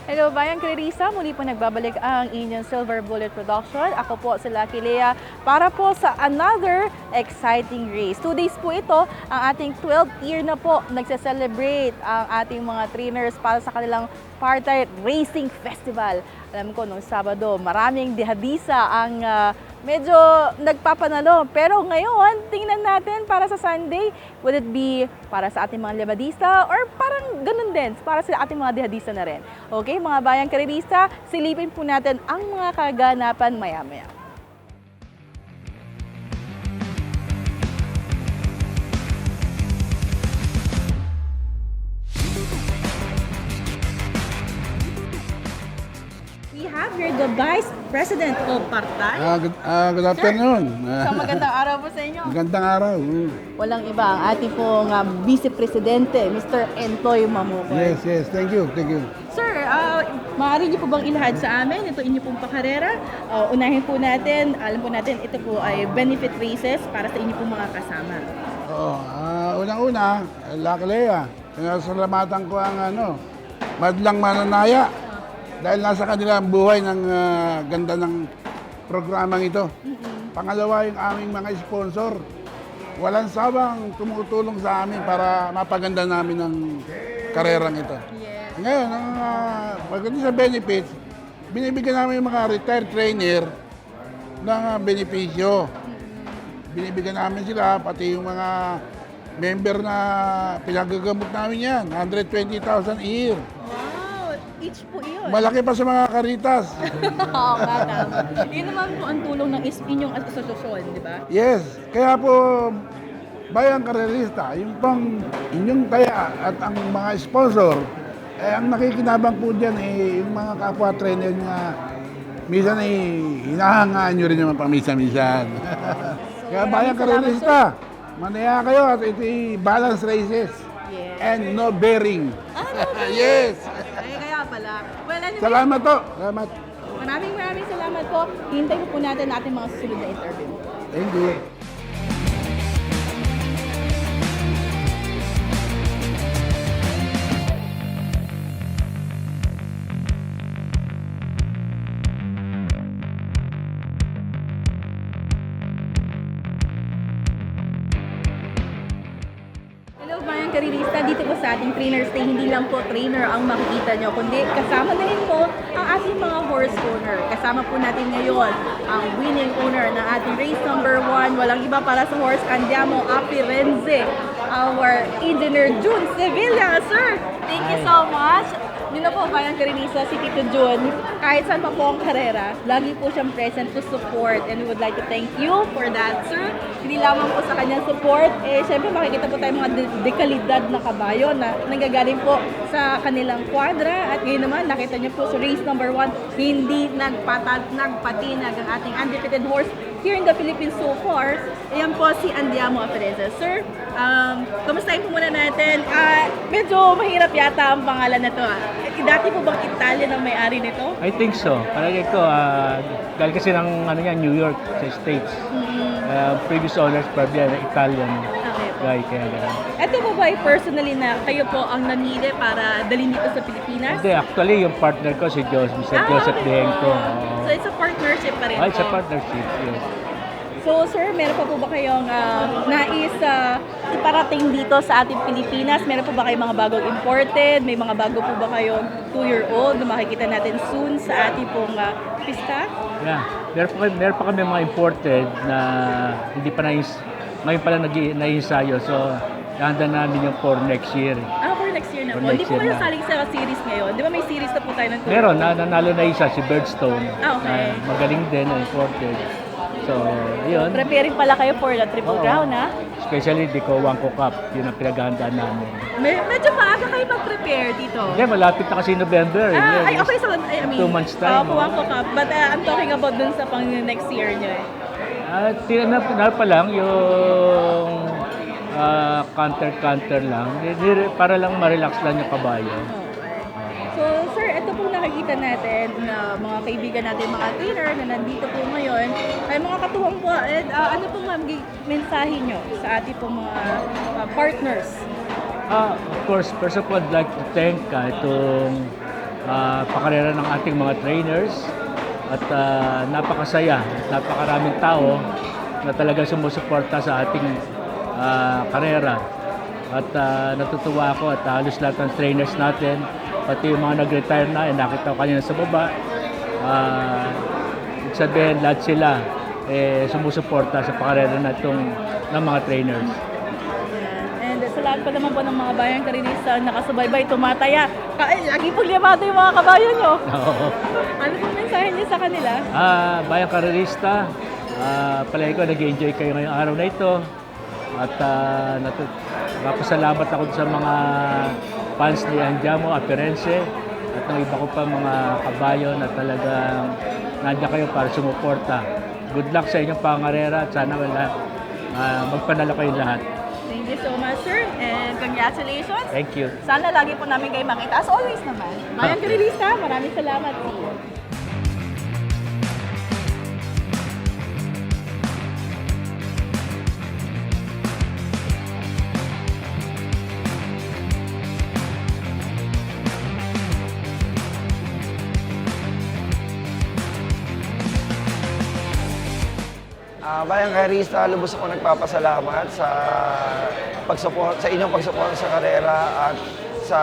Hello, Bayang Clarissa. Muli po nagbabalik ang inyong Silver Bullet Production. Ako po si Lucky Lea para po sa another exciting race. 2 days po ito, ang ating 12th year na po nagse-celebrate ang ating mga trainers para sa kanilang Partite Racing Festival. Alam ko, nung Sabado, maraming dihadisa ang medyo nagpapanalo. Pero ngayon, tingnan natin para sa Sunday, would it be para sa ating mga lebadista or parang ganun din, para sa ating mga dihadista na rin. Okay, mga bayang karerista, silipin po natin ang mga kaganapan maya-maya. We have here the Vice President of Partite. Good afternoon. So magandang araw po sa inyo. Magandang araw. Walang iba, ang ating pong Vice Presidente, Mr. Entoy Mamukoy. Yes, thank you. Sir, maaari niyo po bang ilahad sa amin ito inyo pong pakarera? Unahin po natin, alam po natin ito po ay benefit races para sa inyo pong mga kasama. Unang-una, Lucky Lea, pinasalamatan ko ang madlang mananaya dahil nasa kanila ang buhay ng ganda ng programang ito. Pangalawa, yung aming mga sponsor. Walang sawang tumutulong sa amin para mapaganda namin ang karerang ito. Yes. Ngayon, pagdating sa benefits, binibigyan namin yung mga retired trainer ng benepisyo. Binibigyan namin sila, pati yung mga member na pinagagamot namin yan, 120,000 a year. Wow, each po yun. Malaki pa sa mga karitas. Oo nga, tama. Yun naman po ang tulong ng inyong asosasyon, di ba? Yes, kaya po bayang karerista, yung pang inyong taya at ang mga sponsor, ang nakikinabang po dyan yung mga kapwa trainer nga minsan hinahangaan nyo rin naman pamisa-misan. Kaya bayang karerista, manaya kayo at ito balance races. Yes. And no bearing. No bearing. Yes. Ay, kaya pala. Well, anyway, Salamat to. Salamat. maraming salamat po. Hintay po natin ating mga susunod na interview. Thank you. Hello, Bayang Karerista. Dito po sa ating trainers day, hindi lang po trainer ang makikita nyo, kundi kasama na rin po ang ating mga horse owner. Kasama po natin ngayon ang winning owner ng ating race number 1. Walang iba para sa horse, Andiamo Apirenze, our engineer June Sevilla. Sir, thank you so much. Yun na po, Bayang Karerista, si Tito June, kahit saan pa po ang karera, lagi po siyang present to support, and we would like to thank you for that, sir. Hindi lamang po sa kanyang support, syempre makikita po tayo mga dekalidad na kabayo na nanggagaling po sa kanilang kwadra, at ngayon naman nakita niyo po sa race number 1, hindi nagpatinag ang ating undefeated horse here in the Philippines so far. Ayan po si Andiamo Apirenze. Sir, kamustahin po muna natin. Medyo mahirap yata ang pangalan na to. Dati po bang Italian ang may-ari nito? I think so. Palagay ko, dahil kasi ng New York sa States. Previous owners probably Italian guy, kaya gano'n. Ito po ba personally na kayo po ang namili para dalhin dito sa Pilipinas? Hindi, actually yung partner ko si Mr. Joseph okay. Dehengco. So it's a partnership pa rin po? It's a partnership, yes. So sir, meron pa po ba kayong nais iparating dito sa ating Pilipinas? Meron po ba kayong mga bagong imported? May mga bago po ba kayong 2-year-old na makikita natin soon sa ating pong pista? Yeah. Meron pa kami mga imported na hindi pa ngayon pa lang nag-iensayo. So, handa namin yung for next year. For next year na For po. Hindi next po year kayo na. saling sa series ngayon. Di ba may series na po tayo ng Meron, nanalo na isa si Birdstone. Okay. Magaling din, imported. So, yun. Preparing pala kayo for the Triple Oo. Crown, ha? Especially the Cowanco Cup, yun ang pinaghahandaan namin. Medyo maaga kayo mag-prepare dito. Hindi, malapit na kasi November. Ay, okay. So, I mean, 2 months time. Kuwang ko Cup. But I'm talking about dun sa pang next year nyo eh. Tinanap pa lang yung counter lang. Para lang ma-relax lang yung kabayo. So, sir, ito po nakikita natin na mga kaibigan natin, mga trainer na nandito po ngayon, ay mga katuwang po. And, ano pong mensahe nyo sa ating pong mga partners? Of course, first of all, I'd like to thank itong pakarera ng ating mga trainers at napakasaya at napakaraming tao na talagang sumusuporta sa ating karera. At natutuwa ako at halos lahat ng trainers natin, pati yung mga nag-retire na, nakita ko kanina sa baba, ibig sabihin lahat sila sumusuporta sa pakarera na ng mga trainers. And sa lahat pa naman po ng mga bayang karirista nakasubaybay, tumataya. Lagi pong liyamado yung mga kabayo nyo. Oo. Ano pong mensahe niyo sa kanila? Bayang karerista, palagi ko nag-enjoy kayo ngayong araw na ito. At napasalamat ako sa mga fans ni Andiamo, Aperense at ng iba ko pa mga kabayo na talagang nandiyan kayo para sumuporta. Good luck sa inyong pangarera at sana magpanalo kayo lahat. Thank you so much, sir. And congratulations. Thank you. Sana lagi po namin kayo makita. As always naman. Bayang karirista, maraming salamat po. Bayang Karista, lubos ako nagpapasalamat sa inyong pagsuporta sa karera at sa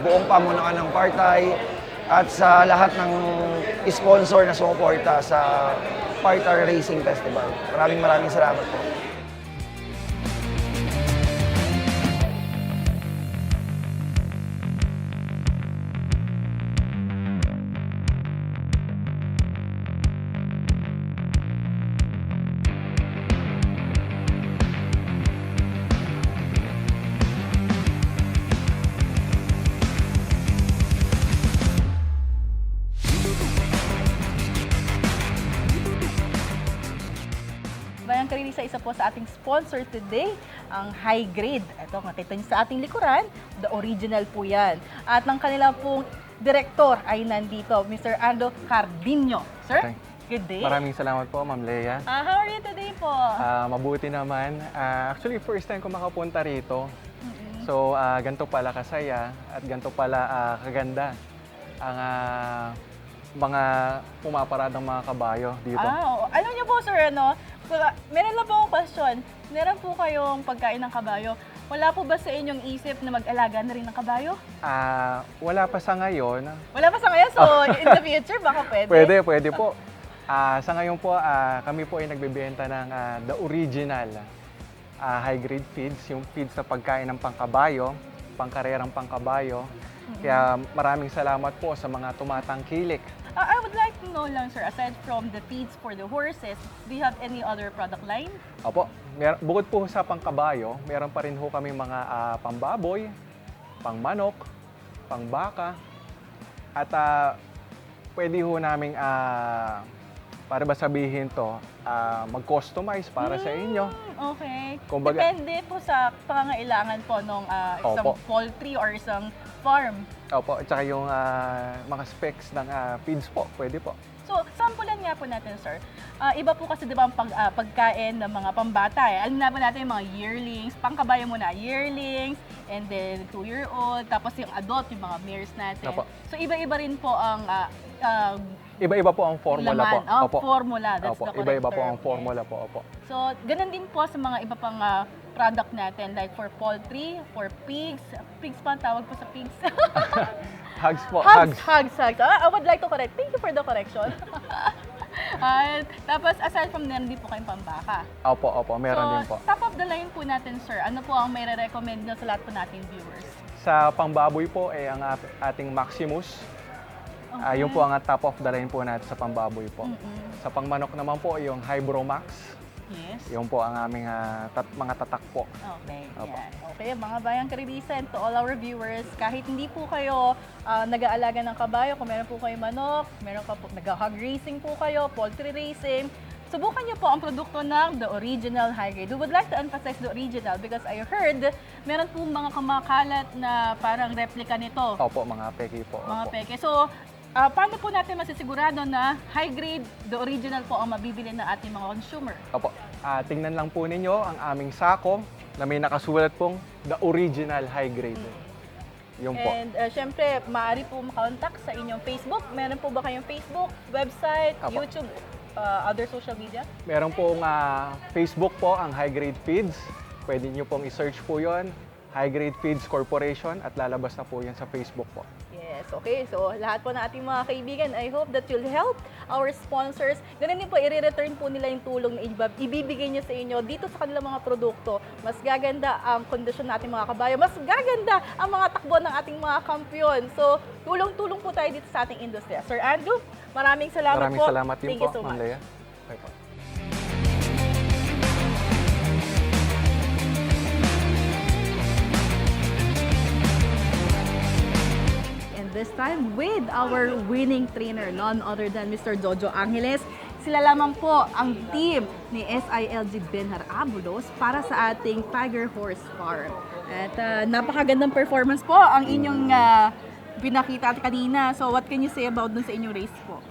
buong pamunuan ng Partay at sa lahat ng sponsor na sumuporta sa Partay Racing Festival. Maraming salamat po. Bayang Karirista, isa po sa ating sponsor today, ang High Grade. Ito, makita niyo sa ating likuran, the original po yan. At ng kanila pong direktor ay nandito, Mr. Ando Cardino. Sir, good day. Maraming salamat po, Ma'am Lea. How are you today po? Mabuti naman. Actually, first time ko makapunta rito. So, ganito pala kasaya at ganito pala kaganda ang mga pumaparadang mga kabayo dito. Alam niyo po, sir, meron lang po akong question. Meron po kayong pagkain ng kabayo. Wala po ba sa inyong isip na mag-alaga na rin ng kabayo? Wala pa sa ngayon. Wala pa sa ngayon, so in the future, baka pwede? Pwede po. Sa ngayon po, kami po ay nagbebenta ng the original high-grade feeds, yung feeds na pagkain ng pangkabayo, pangkarerang pangkabayo. Kaya maraming salamat po sa mga tumatangkilik. I would like to know lang, sir, aside from the feeds for the horses, do you have any other product line? Opo, bukod po sa pangkabayo, meron pa rin ho kami mga pambaboy, pangmanok, pangbaka, at pwede ho naming, para ba sabihin to, mag-customize para sa inyo. Okay. Kumbaga- Depende po sa pangangailangan po ng isang Opo. poultry or isang farm. Opo, at saka yung mga specs ng feeds po, pwede po. So, sampulan nga po natin, sir. Iba po kasi, di ba, ang pagkain ng mga pambata. Alam na ba natin yung mga yearlings, pangkabayo muna, yearlings, and then 2-year-old, tapos yung adult, yung mga mares natin. Opo. So, iba-iba rin po ang Iba-iba po ang formula po. laman. Opo. Formula, that's Opo, the correct iba-iba po term. ang formula po. Opo. So, ganun din po sa mga iba pang product natin, like for poultry, for pigs. Pigs pa ang tawag po sa pigs. Hugs po, Hugs. I would like to correct. Thank you for the correction. Tapos, aside from them, di po kayong pambaka. Opo, meron din po. Top of the line po natin, sir. Ano po ang may re-recommend nyo sa lahat po nating viewers? Sa pangbaboy po ay ang ating Maximus. Okay. Yung po ang top of the line po natin sa pambaboy po. Sa pangmanok naman po yung Hybro Max. Yes. Yung po ang aming mga tatak po. Okay, Opo. yan. Okay, mga bayang karirisa, and to all our viewers, kahit hindi po kayo nag-aalaga ng kabayo, kung meron po kayo manok, meron ka po, nag-hog racing po kayo, poultry racing, subukan niyo po ang produkto ng The Original High Grade. We would like to emphasize the original because I heard meron po mga kumakalat na parang replica nito. Opo, mga peki po. Mga Opo. peke. So, paano po natin masisigurado na high grade, the original po ang mabibili ng ating mga consumer? Opo. Tingnan lang po ninyo ang aming sako na may nakasulat pong The Original High Grade. Yun po. And syempre, maaari po makontak sa inyong Facebook. Meron po ba kayong Facebook, website, Apo. YouTube, other social media? Meron pong Facebook po, ang High Grade Feeds. Pwede nyo pong i-search po yon, High Grade Feeds Corporation, at lalabas na po yan sa Facebook po. Yes, okay. So, lahat po ng ating mga kaibigan, I hope that you'll help our sponsors. Ganun din po, i-return po nila yung tulong na ibibigay niyo sa inyo dito sa kanilang mga produkto. Mas gaganda ang kondisyon nating mga kabayo. Mas gaganda ang mga takbo ng ating mga kampiyon. So, tulong-tulong po tayo dito sa ating industriya. Sir Andrew, maraming salamat Maraming po. salamat din Thank po, you so Ma'am much. Lea. Okay po. And this time with our winning trainer, none other than Mr. Jojo Angeles. Sila lamang po ang team ni SILG Benhar Abulos para sa ating Tiger Horse Farm. At napakagandang performance po ang inyong pinakita kanina. So what can you say about dun sa inyong race po?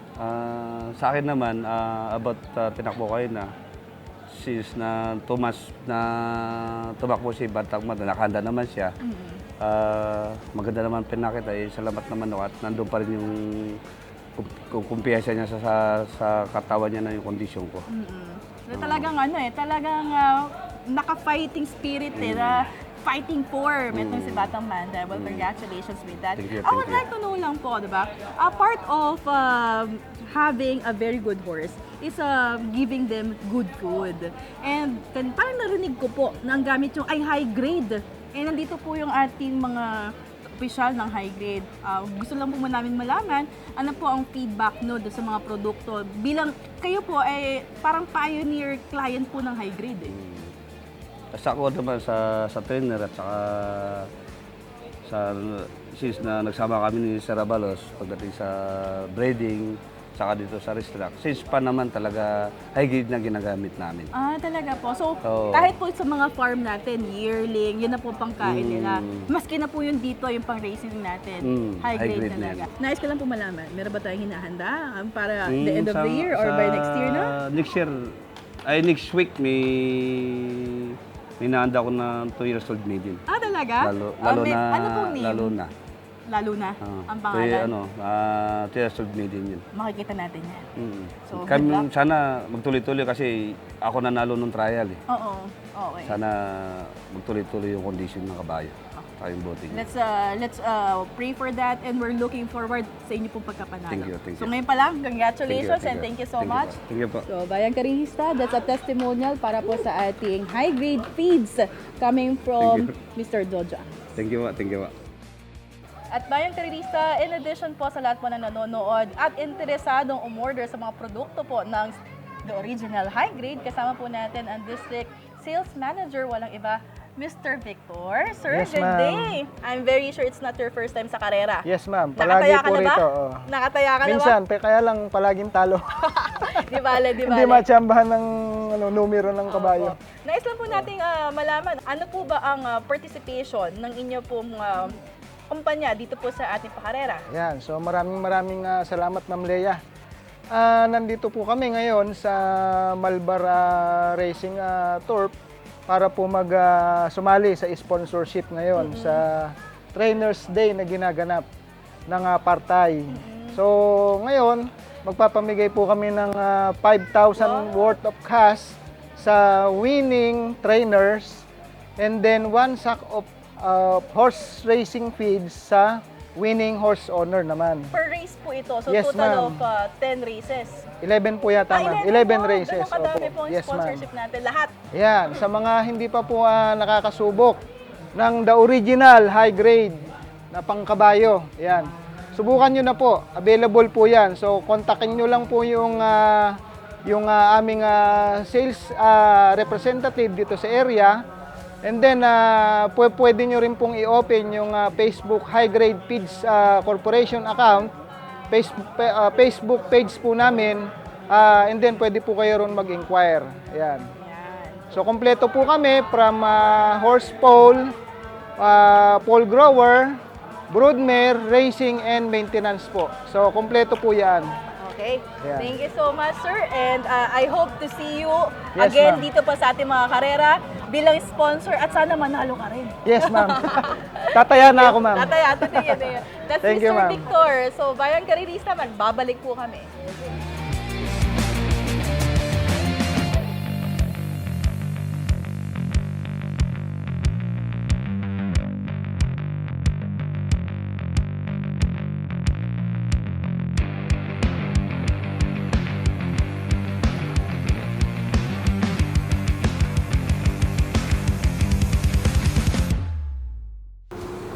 Sa akin naman, about tinakbo kayo na, since na Tomas na tumakbo si Bantagman, nakahanda naman siya. Maganda naman pinakita, salamat naman ako at nandun pa rin yung kumpiyansa niya sa katawan niya na yung kondisyon ko. So, talagang talagang naka-fighting spirit na fighting form. Itong si Batang Manda. Well, congratulations with that. Thank you, I would thank you. like to know lang po, diba? A part of having a very good horse is giving them good food. And parang narinig ko po na ang gamit yung ay high grade. Eh, nandito po yung ating mga opisyal ng high grade. Gusto lang po namin malaman ano po ang feedback no doon sa mga produkto. Bilang kayo po ay parang pioneer client po ng high grade eh. Sa ako naman sa trainer at saka since na nagsama kami ni Sir Abalos pagdating sa breeding, saka dito sa racetrack. Since pa naman talaga high grade na ginagamit namin. Talaga po. So, Oo. kahit po sa mga farm natin, yearling, yun na po pangkain nila. Maski na po yun dito, yung pang racing natin, high grade na talaga. yan. Nais ko lang po malaman, meron ba tayong hinahanda para Mm, the end of the year or by next year na? Next year, next week may naanda ko na 2 years old maiden. Talaga? Lalo na. Ano pong name? Lalo na. Lalo na, ang Kaya pangalan. 2 years old maiden yun. Makikita natin yan. So, good Kami luck. sana magtuloy-tuloy kasi ako nanalo nung trial eh. Oo, okay. Sana magtuloy-tuloy yung condition ng kabayo. Saka yung boating. Let's pray for that and we're looking forward sa inyo pong pagkapanalo. Thank you. So ngayon pa lang, congratulations and thank you so much. Thank you po. So, Bayang Karihista, that's a testimonial para po sa ating high-grade feeds coming from Mr. Jojo. Thank you po. Thank you po. At Bayang Karihista, in addition po sa lahat po na nanonood at interesadong umorder sa mga produkto po ng The Original High Grade, kasama po natin ang District Sales Manager, walang iba, Mr. Victor. Sir, Yes, good ma'am. day. I'm very sure it's not your first time sa karera. Yes, ma'am. Nakataya Palagi ka po na ba? rito. oo. Nakataya ka Minsan, kaya lang palaging talo. na ba? Di bale, di Hindi bale. matsambahan ng numero ng kabayo. Opo. Nais lang po nating malaman, ano po ba ang participation ng inyo pong kumpanya dito po sa ating pakarera? Yan. So maraming salamat, Ma'am Lea. Nandito po kami ngayon sa Malbara Racing Tour para po sumali sa sponsorship ngayon sa Trainers Day na ginaganap ng Partay. So ngayon, magpapamigay po kami ng 5,000 worth of cash sa winning trainers and then 1 sack of horse racing feeds sa winning horse owner naman. Per race po ito, so Yes, total ma'am. of 10 races. 11 po yata, ma'am. 11 races. Ganun kadami Opo. po ang Yes, ma'am. sponsorship natin. Lahat. Yan, sa mga hindi pa po nakakasubok ng The Original High Grade na pangkabayo. Yan. Subukan nyo na po. Available po yan. So, kontakin nyo lang po yung aming sales representative dito sa area. And then, pwede nyo rin pong i-open yung Facebook High Grade Feeds Corporation account. Facebook page po namin. And then, pwede po kayo ron mag-inquire. Yan. So, kompleto po kami from horse pole, pole grower, broodmare, racing, and maintenance po. So, kompleto po yan. Okay. Yeah. Thank you so much, sir. And I hope to see you Yes, again ma'am. dito pa sa ating mga karera bilang sponsor at sana manalo ka rin. Yes, ma'am. Tataya na ako, ma'am. Tatay, yan. That's Thank you, Mr. ma'am. Victor. So, Bayang Karirista, magbabalik po kami.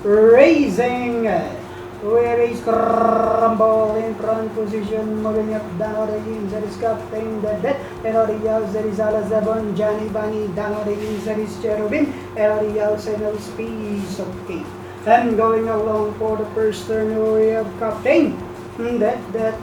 Raising. We raise crumble in front position, moving up down again. There is captain the dead. Elorial, there is Alazabon, Johnny Bunny, down again. There is Cherubim. Elorial, Senel's piece of cake. And going along for the first turn, we have captain. That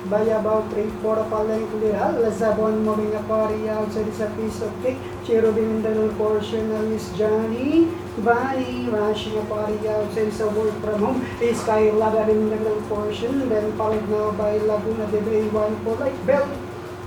by about 3/4 of a length little. Alazabon moving up Ariel, there is a piece of cake. Cherubim in the little portion of Miss Johnny Bunny, rushing up Ariel, since a work from home. Is Skylabber in the little portion, then followed now by Laguna de Bay, one for like bell.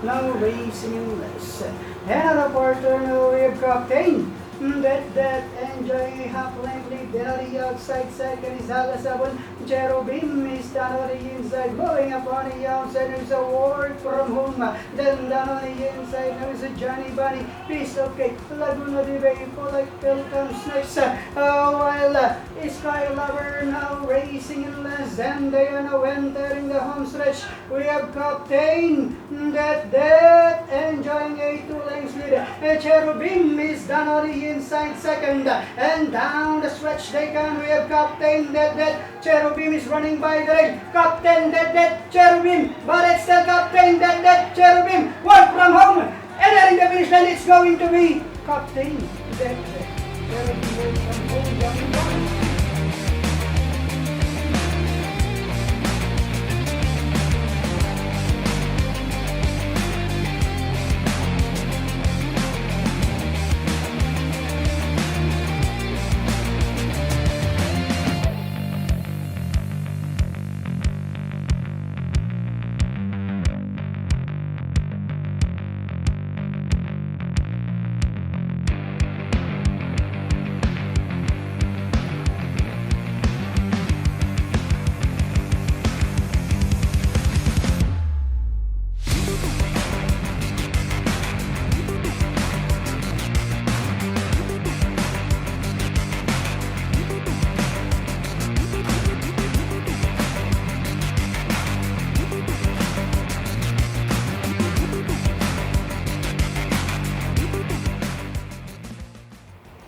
Now racing in less. And at a quarter, now we have captain. That enjoying half length lead, then on the outside second is Alasabon. Cherubim is down on the inside, moving up on the outside. There's a work from home. Then down on the inside, there's a Johnny Bunny. Piece of cake, Laguna de Bay, for like Bill comes next. While Skylabber now racing in less, and they are now entering the home stretch. We have captain. That enjoying a 2 lengths lead. Cherubim is down on the inside second, and down the stretch they can. We have captain that Cherubim is running by the rail. Captain that Cherubim, but it's still captain that Cherubim. Work from home, entering the finish line. It's going to be captain that Cherubim work from home. Johnny Bunny.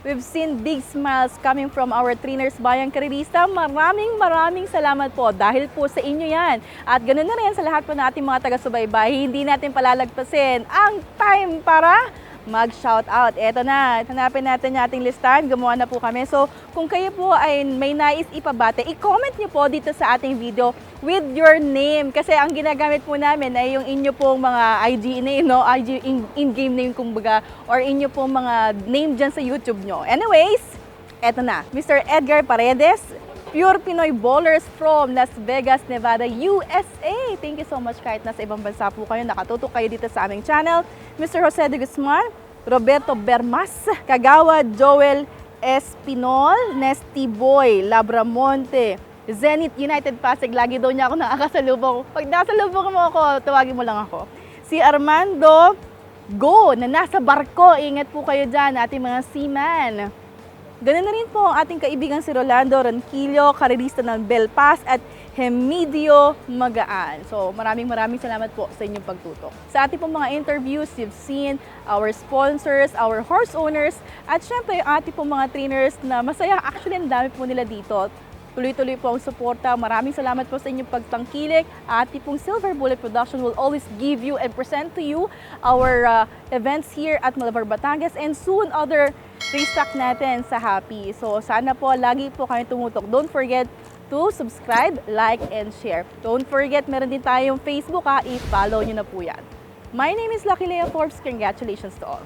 We've seen big smiles coming from our trainers Bayang Karirista. Maraming salamat po dahil po sa inyo yan. At ganoon na rin sa lahat po nating mga taga-subaybay. Hindi natin palalagpasin ang time para mag-shout out. Eto na, hanapin natin yung ating listahan. Gumawa na po kami. So, kung kayo po ay may nais ipabate, i-comment nyo po dito sa ating video with your name. Kasi ang ginagamit po namin ay yung inyo pong mga IG name, no? IG in-game name kumbaga, or inyo pong mga name dyan sa YouTube nyo. Anyways, eto na. Mr. Edgar Paredes, Pure Pinoy Bowlers from Las Vegas, Nevada, USA. Thank you so much kahit nasa ibang bansa po kayo. Nakatutok kayo dito sa aming channel. Mr. Jose de Guzman, Roberto Bermas, Kagawa Joel Espinol, Nesty Boy, Labramonte, Zenith United Pasig. Lagi daw niya ako nakakasalubong. Pag nakasalubong mo ako, tawagin mo lang ako. Si Armando Go, na nasa barko. Ingat po kayo dyan, ating mga seaman. Ganun na rin po ang ating kaibigan si Rolando Ronquillo, karirista ng Belpas, at Hemidio Magaan. So maraming salamat po sa inyong pagtutok. Sa ating pong mga interviews, you've seen our sponsors, our horse owners, at syempre yung ating pong mga trainers na masaya. Actually, ang dami po nila dito. Tuloy-tuloy po ang suporta. Maraming salamat po sa inyong pagtangkilik. Ating pong Silver Bullet Production will always give you and present to you our events here at Malabar, Batangas, and soon other restock natin sa Happy. So sana po lagi po kayo tumutok. Don't forget to subscribe, like, and share. Don't forget, meron din tayong Facebook ha. I-follow nyo na po yan. My name is Lucky Lea Forbes. Congratulations to all.